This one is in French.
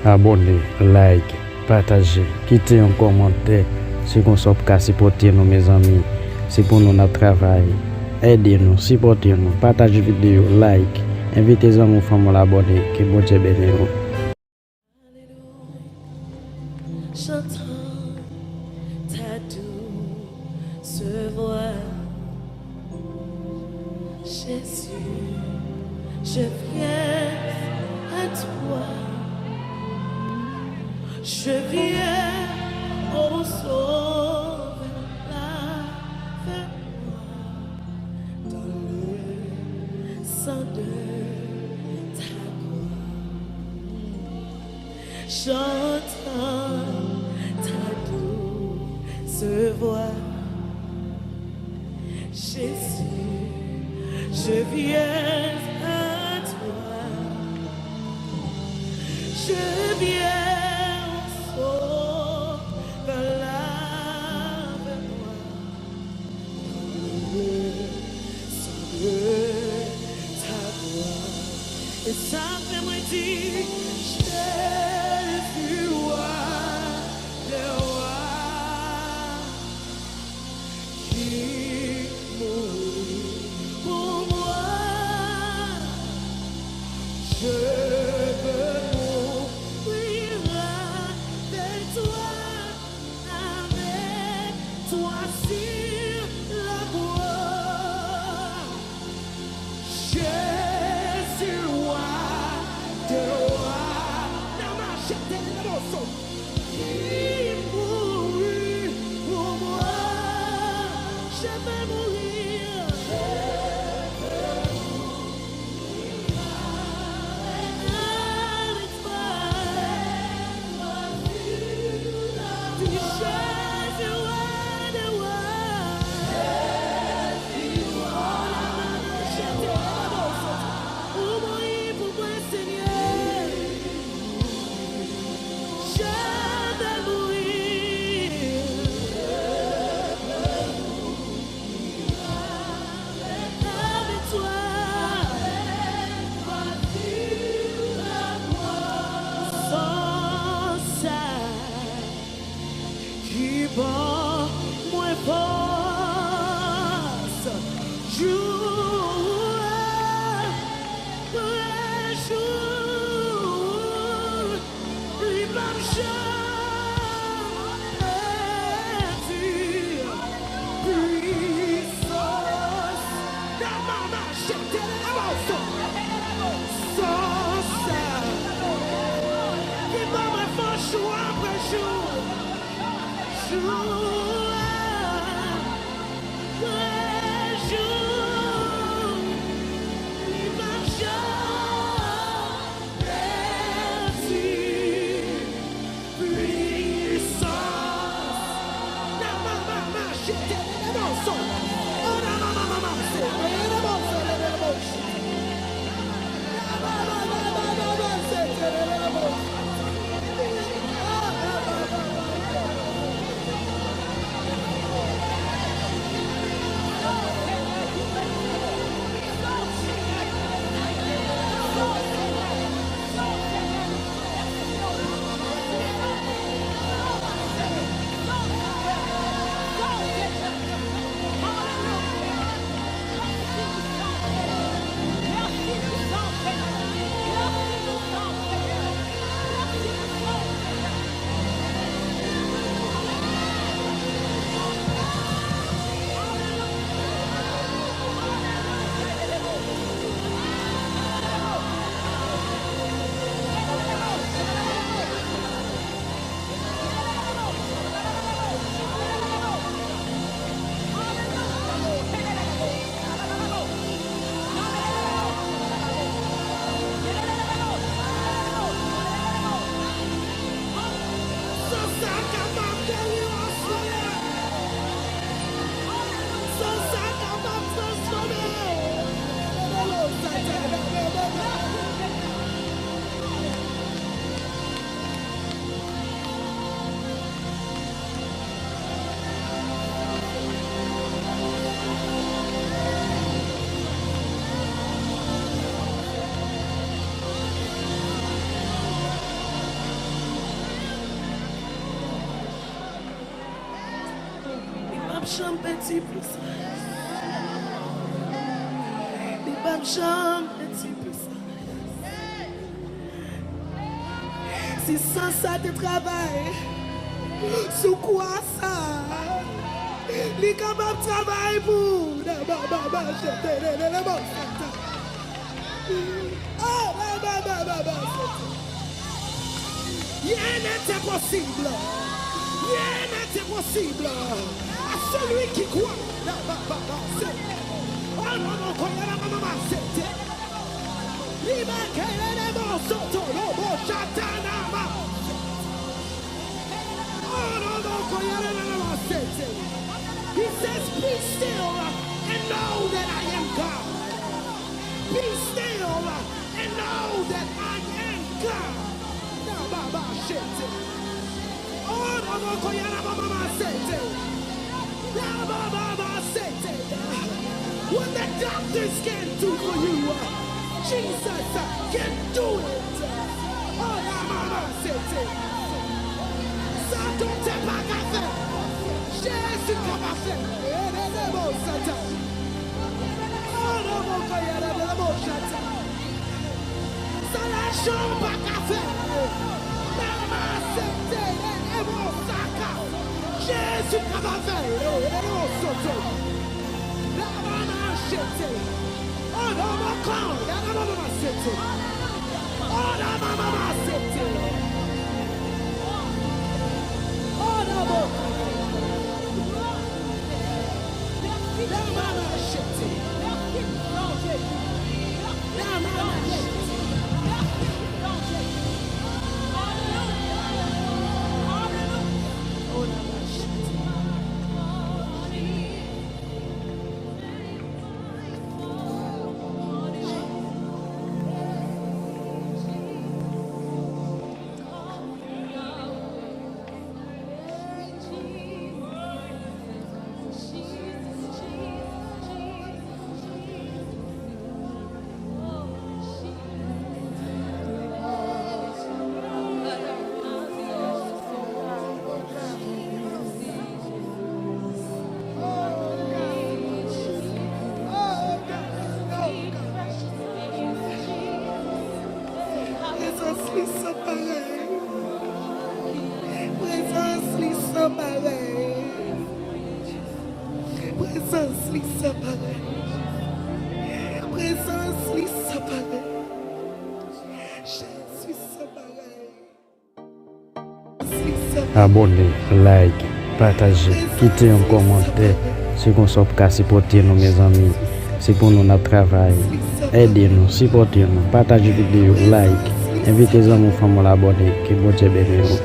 abonnez, like, partagez, quittez un commentaire. C'est qu'on soit pour supporter nous, mes amis. C'est pour nous notre travail. Aidez-nous, supportez-nous, partagez vidéo, like, invitez les amis, femmes à l'abonner. Que bon Dieu bénisse nous. J'entends ta douce voix, Jésus, je viens à toi, je viens au sauveur, lave-moi dans le sang de ta croix. J'entends ta douce voix, Jésus, je viens à toi, je viens au sauveur, lave-moi dans le sang de ta croix. Et ça fait moi dire, Jésus, le roi qui mourit pour moi. Je veux mourir avec toi sur la croix. Jésus, roi de roi, il mourut pour moi. Je vais mourir. Avec toi. Tu es Jésus, roi de rois. Pour mourir pour moi, Seigneur. Je vais mourir avec toi. Sans ça qui bat moins force, jour après jour, lui même puissance, la maman jette les sans ça, qui bat moins force, jour après jour, jour après jour, lui marche. chambre petit plus. Li pas chambre petit plus. Si sans ça tu travailles, sous quoi ça? Li capable de travailler pour. Rien n'est impossible. Rien n'est impossible à celui qui croit. He says, be still and know that I am God. Be still and know that I am God. What the doctors can't do for you, Jesus can do it. Oh, la mama sete. Ça dont t'es pas qu'à faire. Jésus n'a pas fait. Oh, non, mon frère, mon chata. Ça la jambe pas qu'à faire. Mama sete. Jésus n'a pas fait. La mama sete. Oh, non, mon corps. La mama sete. Oh, la mama sete. Oh, la mama la mama sete. La mama sete. Abonnez, like, partagez, quittez un commentaire. C'est qu'on soit pour supporter nous, mes amis. C'est pour nous notre travail. Aidez-nous, supportez-nous, partagez vidéo, like, invitez les amis, femmes à l'abonner. Que bon Dieu bénisse.